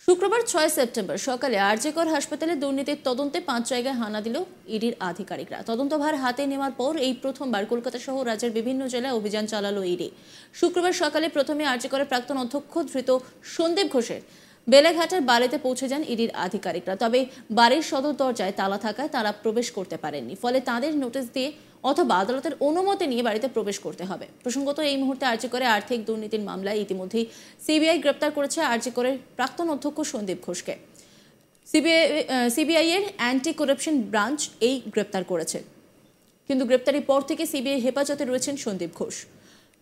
শুক্রবার ৬ সেপ্টেম্বর সকালে আরজিকর হাসপাতালে দুর্নীতির তদন্তে ৫ জায়গায় হানা দিল ইডির আধিকারিকরা। তদন্তভার হাতে নেওয়ার পর এই প্রথমবার কলকাতা সহ রাজ্যের বিভিন্ন জেলায় অভিযান চালালো ইডি। শুক্রবার সকালে প্রথমে আরজিকরের প্রাক্তন অধ্যক্ষ ধৃত সন্দীপ ঘোষের বেলেঘাটার বাড়িতে পৌঁছে যান ইডির আধিকারিকরা। তবে বাড়ির সদর দরজায় তালা থাকায় তারা প্রবেশ করতে পারেননি, ফলে তাদের নোটিশ দিয়ে অথবা আদালতের অনুমতি নিয়ে বাড়িতে প্রবেশ করতে হবে। প্রসঙ্গত, এই মুহূর্তে আরজিকরে আর্থিক দুর্নীতির মামলায় ইতিমধ্যেই সিবিআই গ্রেপ্তার করেছে আরজিকরের প্রাক্তন অধ্যক্ষ সন্দীপ ঘোষকে। সিবিআই এর অ্যান্টি করাপশন ব্রাঞ্চ এই গ্রেপ্তার করেছে, কিন্তু গ্রেপ্তারের পর থেকে সিবিআই হেফাজতে রয়েছেন সন্দীপ ঘোষ।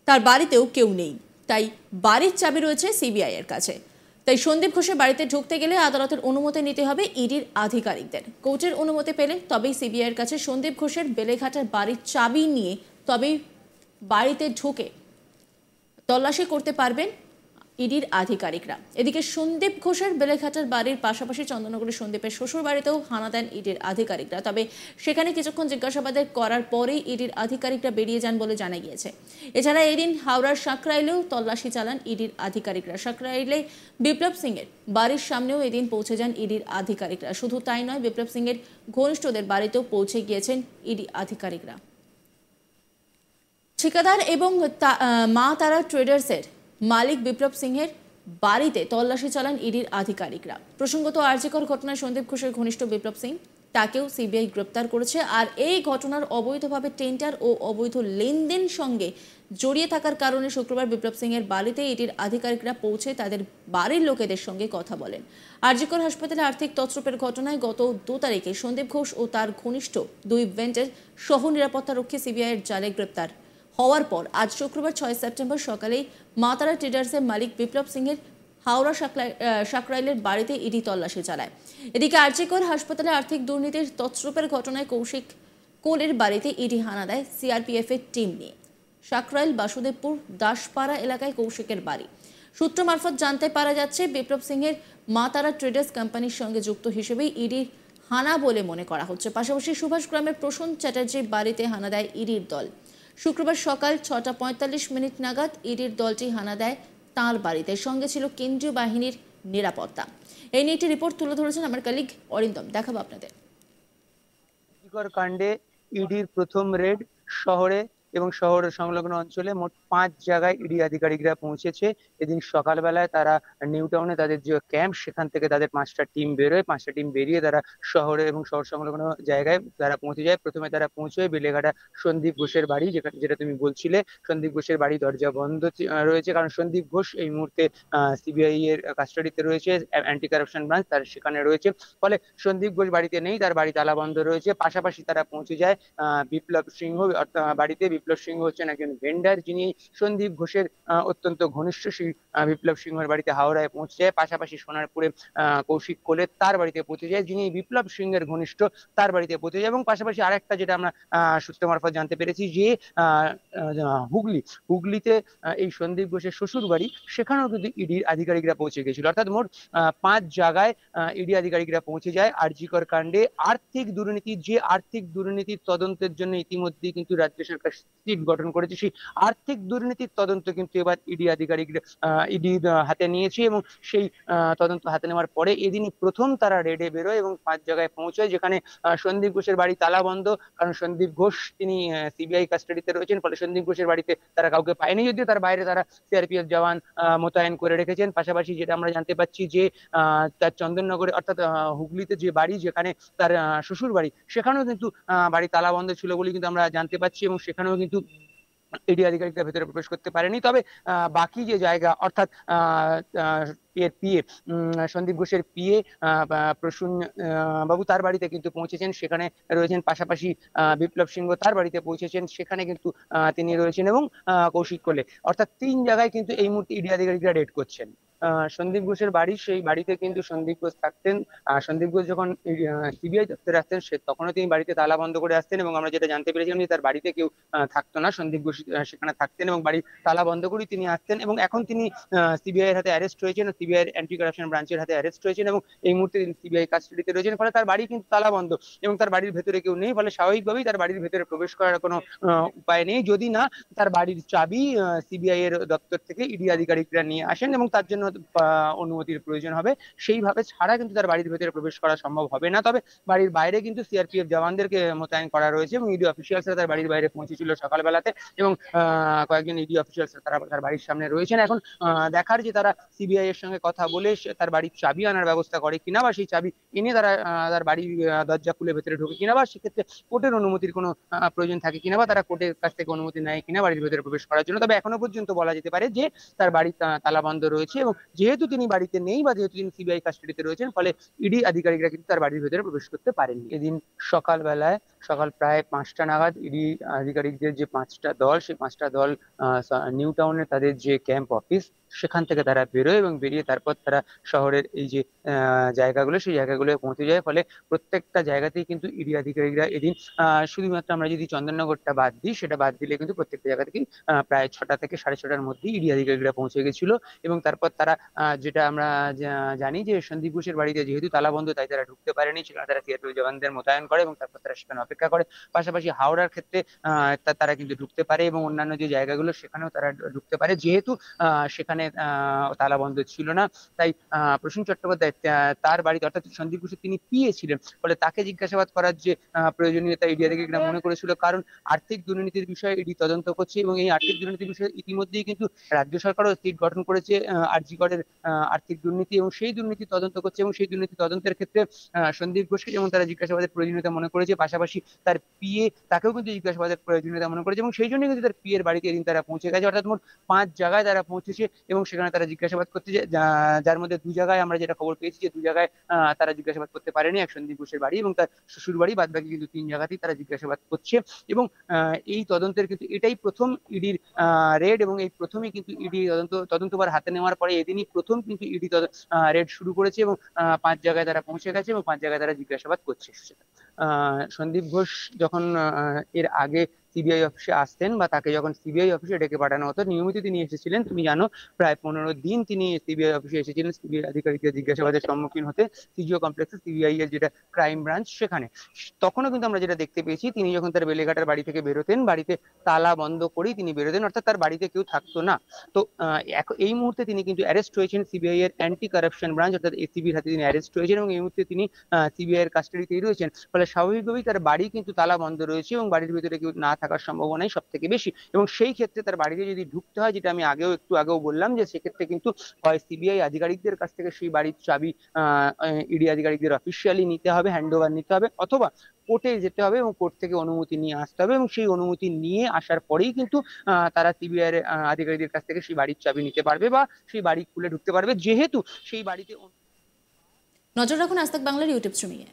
তার বাড়িতেও কেউ নেই, তাই বাড়ির চাবি রয়েছে সিবিআই এর কাছে। তাই সন্দীপ ঘোষের বাড়িতে ঢুকতে গেলে আদালতের অনুমতি নিতে হবে ইডির আধিকারিকদের। কোর্টের অনুমতি পেলে তবেই সিবিআইয়ের কাছে সন্দীপ ঘোষের বেলেঘাটার বাড়ির চাবি নিয়ে তবেই বাড়িতে ঢুকে তল্লাশি করতে পারবেন ইডির আধিকারিকরা। এদিকে সন্দীপ ঘোষের বেলেঘাটার বাড়ির পাশাপাশি চন্দননগরের সন্দীপের শ্বশুর বাড়িতেও হানা দেন ইডির আধিকারিকরা। তবে সেখানে কিছুক্ষণ জিজ্ঞাসাবাদের করার পরেই ইডির আধিকারিকরা বেরিয়ে যান বলে জানা গিয়েছে। এছাড়া এদিন হাওড়ার সাঁকরাইলেও তল্লাশি চালান ইডির আধিকারিকরা। সাঁকরাইলে বিপ্লব সিংয়ের বাড়ির সামনেও এদিন পৌঁছে যান ইডির আধিকারিকরা। শুধু তাই নয়, বিপ্লব সিংয়ের ঘনিষ্ঠদের বাড়িতেও পৌঁছে গিয়েছেন ইডি আধিকারিকরা। ঠিকাদার এবং মা তারা ট্রেডার্সের মালিক বিপ্লব সিংহের বাড়িতে তল্লাশি চালান ইডির আধিকারিকরা। প্রসঙ্গত, আরজিকর ঘটনায় সন্দীপ ঘোষের ঘনিষ্ঠ বিপ্লব সিং, তাকেও সিবিআই গ্রেপ্তার করেছে। আর এই ঘটনার অবৈধভাবে টেন্ডার ও অবৈধ লেনদেন সঙ্গে জড়িয়ে থাকার কারণে শুক্রবার বিপ্লব সিংয়ের বাড়িতে ইডির আধিকারিকরা পৌঁছে তাদের বাড়ির লোকেদের সঙ্গে কথা বলেন। আরজিকর হাসপাতালে আর্থিক তছরূপের ঘটনায় গত ২ তারিখে সন্দীপ ঘোষ ও তার ঘনিষ্ঠ ২ ভেন্ডের সহ নিরাপত্তারক্ষী সিবিআইয়ের জালে গ্রেপ্তার হওয়ার পর আজ শুক্রবার ৬ সেপ্টেম্বর সকালেই মাতারা ট্রেডার্সের মালিক বিপ্লব সিংহের হাওড়া সাঁকরাইলের বাড়িতে ইডি তল্লাশি চালায়। এদিকে আরজিকর হাসপাতালে আর্থিক দুর্নীতির তছরূপের ঘটনায় কৌশিক কোলের বাড়িতে ইডি হানা দেয় সিআরপিএফ এর টিম নিয়ে। সাঁকরাইল বাসুদেবপুর দাসপাড়া এলাকায় কৌশিকের বাড়ি। সূত্র মারফত জানতে পারা যাচ্ছে, বিপ্লব সিংহের মাতারা ট্রেডার্স কোম্পানির সঙ্গে যুক্ত হিসেবেই ইডির হানা বলে মনে করা হচ্ছে। পাশাপাশি সুভাষ গ্রামের প্রসূন চ্যাটার্জির বাড়িতে হানা দেয় ইডির দল। শুক্রবার সকাল ৬টা ৪৫ নাগাদ ইডির দলটি হানা দেয় তাঁর বাড়িতে। সঙ্গে ছিল কেন্দ্রীয় বাহিনীর নিরাপত্তা। এই নিয়ে একটি রিপোর্ট তুলে ধরেছেন আমার কলিগ অরিন্দম, দেখাবো আপনাদের। কাণ্ডে ইডির প্রথম রেড শহরে এবং শহরের সংলগ্ন অঞ্চলে মোট ৫ জায়গায় ইডি আধিকারিকরা পৌঁছেছে। এদিন সকালবেলায় তারা নিউ টাউনে তাদের যে ক্যাম্প, সেখান থেকে তাদের ৫টা টিম বেরোয়। ৫টা টিম বেরিয়ে তারা শহরে এবং শহর সংলগ্ন জায়গায় তারা পৌঁছে যায়। প্রথমে তারা পৌঁছয় বেলেঘাটা সন্দীপ ঘোষের বাড়ি, যেটা তুমি বলছিলে। সন্দীপ ঘোষের বাড়ি দরজা বন্ধ রয়েছে, কারণ সন্দীপ ঘোষ এই মুহূর্তে সিবিআই এর কাস্টাডিতে রয়েছে। অ্যান্টি কারাপশন ব্রাঞ্চ তার সেখানে রয়েছে, ফলে সন্দীপ ঘোষ বাড়িতে নেই, তার বাড়ি তালা বন্ধ রয়েছে। পাশাপাশি তারা পৌঁছে যায় বিপ্লব সিংহ বাড়িতে। বিপ্লব সিংহ হচ্ছেন একজন ভেন্ডার, যিনি সন্দীপ ঘোষের অত্যন্ত ঘনিষ্ঠ। সেই বিপ্লব সিংহের বাড়িতে হাওড়ায় পৌঁছে যায়। পাশাপাশি সোনারপুরে কৌশিক কোলের তার বাড়িতে পৌঁছে যায়, যিনি বিপ্লব সিংহের ঘনিষ্ঠ, তার বাড়িতে পৌঁছে যায়। এবং পাশাপাশি আরেকটা যেটা আমরা সূত্র মারফত জানতে পেরেছি, যে হুগলিতে এই সন্দীপ ঘোষের শ্বশুর বাড়ি, সেখানেও কিন্তু ইডির আধিকারিকরা পৌঁছে গেছিল। অর্থাৎ মোট ৫ জায়গায় ইডি আধিকারিকরা পৌঁছে যায় আরজিকর কাণ্ডে আর্থিক দুর্নীতির তদন্তের জন্য। ইতিমধ্যেই কিন্তু রাজ্য সরকার টিম গঠন করেছে। সেই আর্থিক দুর্নীতির তদন্ত কিন্তু এবার ইডির হাতে নিয়েছে, এবং সেই তদন্ত হাতে নেওয়ার পরে এদিনই প্রথম তারা রেডে বেরোয় এবং ৫ জায়গায় পৌঁছয়, যেখানে সন্দীপ ঘোষের বাড়ি তালা বন্ধ, কারণ সন্দীপ ঘোষ তিনি সিবিআই কাস্টাডিতে রয়েছেন। ফলে সন্দীপ ঘোষের বাড়িতে তারা কাউকে পায়নি, যদিও তার বাইরে তারা সিআরপিএফ জওয়ান মোতায়েন করে রেখেছেন। পাশাপাশি যেটা আমরা জানতে পাচ্ছি, যে তার চন্দননগরে অর্থাৎ হুগলিতে যে বাড়ি, যেখানে তার শ্বশুর বাড়ি, সেখানেও কিন্তু বাড়ি তালা বন্ধ ছিল বলে কিন্তু আমরা জানতে পাচ্ছি, এবং সেখানেও কিন্তু ইডি আধিকারিকরা ভেতরে প্রবেশ করতে পারেনি। তবে বাকি যে জায়গা, অর্থাৎ এর পিএ সন্দীপ ঘোষের পিএ প্রসূন বাবু, তার বাড়িতে কিন্তু পৌঁছেছেন, সেখানে রয়েছেন। পাশাপাশি বিপ্লব সিংহ তার বাড়িতে পৌঁছেছেন, সেখানে কিন্তু তিনি রয়েছেন, এবং কৌশিক কোলে। অর্থাৎ ৩ জায়গায় কিন্তু এই মুহূর্তে ইডি আধিকারিকরা রেড করছেন। সন্দীপ ঘোষের বাড়ি, সেই বাড়িতে কিন্তু সন্দীপ ঘোষ থাকতেন। সন্দীপ ঘোষ যখন সিবিআই দপ্তরে আসতেন, তখনও তিনি বাড়িতে তালা বন্ধ করে আসতেন, এবং আমরা যেটা জানতে পেরেছিলাম যে তার বাড়িতে কেউ থাকতো না। সন্দীপ ঘোষ সেখানে থাকতেন এবং বাড়ি তালা বন্ধ করেই তিনি আসতেন। এবং এখন তিনি সিবিআই এর হাতে অ্যারেস্ট হয়েছেন, সিবিআই এর অ্যান্টি কারাপশন ব্রাঞ্চের হাতে অ্যারেস্ট হয়েছেন, এবং এই মুহূর্তে তিনি সিবিআই কাস্টাডিতে রয়েছেন। ফলে তার বাড়ি কিন্তু তালা বন্ধ, এবং তার বাড়ির ভেতরে কেউ নেই। ফলে স্বাভাবিকভাবেই তার বাড়ির ভেতরে প্রবেশ করার কোনো উপায় নেই, যদি না তার বাড়ির চাবি সিবিআই এর দপ্তর থেকে ইডি আধিকারিকরা নিয়ে আসেন, এবং তার জন্য অনুমতির প্রয়োজন হবে, সেইভাবে ছাড়া কিন্তু তার বাড়ির ভেতরে প্রবেশ করা সম্ভব হবে না। তবে বাড়ির বাইরে কিন্তু সিআরপিএফ জওয়ানদেরকে মোতায়েন করা রয়েছে এবং ইডি অফিসিয়ালসরা তার বাড়ির বাইরে পৌঁছেছিল সকালবেলাতে, এবং কয়েকজন ইডি অফিসিয়ালস তারা তার বাড়ির সামনে রয়েছেন। এখন দেখার যে তারা সিবিআই এর সঙ্গে কথা বলে তার বাড়ির চাবি আনার ব্যবস্থা করে কিনা, বা সেই চাবি এনে তারা তার বাড়ির দরজা খুলে ভেতরে ঢোকে কিনা, বা সেক্ষেত্রে কোর্টের অনুমতির কোনো প্রয়োজন থাকে কিনা, বা তারা কোর্টের কাছ থেকে অনুমতি নেয় কিনা বাড়ির ভেতরে প্রবেশ করার জন্য। তবে এখনো পর্যন্ত বলা যেতে পারে যে তার বাড়ি তালা বন্ধ রয়েছে, এবং যেহেতু তিনি বাড়িতে নেই বা যেহেতু তিনি সিবিআই কাস্টাডিতে রয়েছেন, ফলে ইডি আধিকারিকরা কিন্তু তার বাড়ির ভেতরে প্রবেশ করতে পারেননি। এদিন সকালবেলায় সকাল প্রায় 5টা নাগাদ ইডি আধিকারিকদের যে 5টা দল, সেই 5টা দল নিউ টাউনে তাদের যে ক্যাম্প অফিস সেখান থেকে তারা বেরোয়, এবং বেরিয়ে তারপর তারা শহরের এই যে জায়গাগুলো, সেই জায়গাগুলো পৌঁছে যায়। ফলে প্রত্যেকটা জায়গাতেই কিন্তু ইডি আধিকারিকরা এদিন শুধুমাত্র আমরা যদি চন্দননগরটা বাদ দিই, সেটা বাদ দিলে কিন্তু প্রত্যেকটা জায়গা থেকেই প্রায় 6টা থেকে 6:30টার মধ্যেই ইডি আধিকারিকরা পৌঁছে গেছিল। এবং তারপর তারা যেটা আমরা জানি যে সন্দীপ ঘোষের বাড়িতে যেহেতু তালা বন্ধ, তাই তারা ঢুকতে পারেনি, সেখানে তারা সিআরপিএফ জওয়ানদের মোতায়েন করে এবং তারপর তারা সেখানে অপেক্ষা করে। পাশাপাশি হাওড়ার ক্ষেত্রে তারা কিন্তু ঢুকতে পারে, এবং অন্যান্য যে জায়গাগুলো সেখানেও তারা ঢুকতে পারে, যেহেতু সেখানে তালা বন্ধ ছিল না। তাই প্রসূন চট্টোপাধ্যায় তার বাড়িতে, অর্থাৎ সন্দীপ ঘোষের তিনি পিএ ছিলেন, ফলে তাকে জিজ্ঞাসাবাদ করার যে প্রয়োজনীয়তা ইডি আধিকারিকরা মনে করেছিল, কারণ আর্থিক দুর্নীতির বিষয়ে ইডি তদন্ত করছে, এবং এই আর্থিক দুর্নীতির বিষয়ে ইতিমধ্যেই কিন্তু রাজ্য সরকারও সিট গঠন করেছে আরজি করের আর্থিক দুর্নীতি, এবং সেই দুর্নীতি তদন্ত করছে। এবং সেই দুর্নীতি তদন্তের ক্ষেত্রে সন্দীপ ঘোষকে যেমন তারা জিজ্ঞাসাবাদের প্রয়োজনীয়তা মনে করেছে, পাশাপাশি তার পিএ তাকেও কিন্তু জিজ্ঞাসাবাদের প্রয়োজনীয়তা মনে করেছে, এবং সেই জন্য কিন্তু তার পিএ এর বাড়িতে এদিন তারা পৌঁছে গেছে। অর্থাৎ মোট 5 জায়গায় তারা পৌঁছেছে, এবং সেখানে তারা জিজ্ঞাসাবাদ করতে, যার মধ্যে 2 জায়গায় আমরা যেটা খবর পেয়েছি যে 2 জায়গায় তারা জিজ্ঞাসাবাদ করতে পারেনি, এক সন্দীপ ঘোষের বাড়ি এবং তার শ্বশুর বাড়ি, বাদ বাকি কিন্তু 3 জায়গাতেই তারা জিজ্ঞাসাবাদ করছে। এবং এই তদন্তের কিন্তু এটাই প্রথম ইডির রেড, এবং এই প্রথমেই কিন্তু ইডি তদন্তভার হাতে নেওয়ার পরে এদিনই প্রথম কিন্তু ইডি রেড শুরু করেছে, এবং 5 জায়গায় তারা পৌঁছে গেছে, এবং 5 জায়গায় তারা জিজ্ঞাসাবাদ করছে। সন্দীপ ঘোষ যখন এর আগে সিবিআই অফিসে আসতেন, বা তাকে যখন সিবিআই অফিসে ডেকে পাঠানো হতো, নিয়মিত তিনি এসেছিলেন। তুমি জানো, প্রায় 15 দিন তিনি সিবিআই অফিসে এসেছিলেন সিবিআই আধিকারিকদের জিজ্ঞাসাবাদের সম্মুখীন হতে, সিজিও কমপ্লেক্সে সিবিআই এর যেটা ক্রাইম ব্রাঞ্চ সেখানে। তখনও কিন্তু আমরা যেটা দেখতে পেয়েছি, তিনি যখন তার বেলেঘাটার বাড়ি থেকে বেরোতেন, বাড়িতে তালা বন্ধ করেই তিনি বেরোতেন, অর্থাৎ তার বাড়িতে কেউ থাকতো না। তো এই মুহূর্তে তিনি কিন্তু অ্যারেস্ট হয়েছেন সিবিআই এর অ্যান্টি কারাপশন ব্রাঞ্চ, অর্থাৎ এসিবির হাতে তিনি অ্যারেস্ট হয়েছেন, এবং এই মুহূর্তে তিনি সিবিআই এর কাস্টাডিতেই রয়েছেন। ফলে স্বাভাবিকভাবেই তার বাড়ি কিন্তু তালা বন্ধ রয়েছে, এবং বাড়ির ভিতরে কেউ না থাকার সম্ভাবনাই সব থেকে বেশি। এবং সেই ক্ষেত্রে তার বাড়িতে যদি ঢুকতে হয়, যেটা আমি একটু আগেও বললাম, যে সেক্ষেত্রে কিন্তু হয় সিবিআই আধিকারিকদের কাছ থেকে সেই বাড়ির চাবি ইডি আধিকারিকদের অফিসিয়ালি নিতে হবে, হ্যান্ড ওভার নিতে হবে, অথবা কোর্টে যেতে হবে এবং কোর্ট থেকে অনুমতি নিয়ে আসতে হবে, এবং সেই অনুমতি নিয়ে আসার পরেই কিন্তু তারা সিবিআই এর আধিকারিকদের কাছ থেকে সেই বাড়ির চাবি নিতে পারবে, বা সেই বাড়ি খুলে ঢুকতে পারবে, যেহেতু সেই বাড়িতে। নজর রাখুন আজ তাক বাংলার ইউটিউব স্ট্রিমিংয়ে।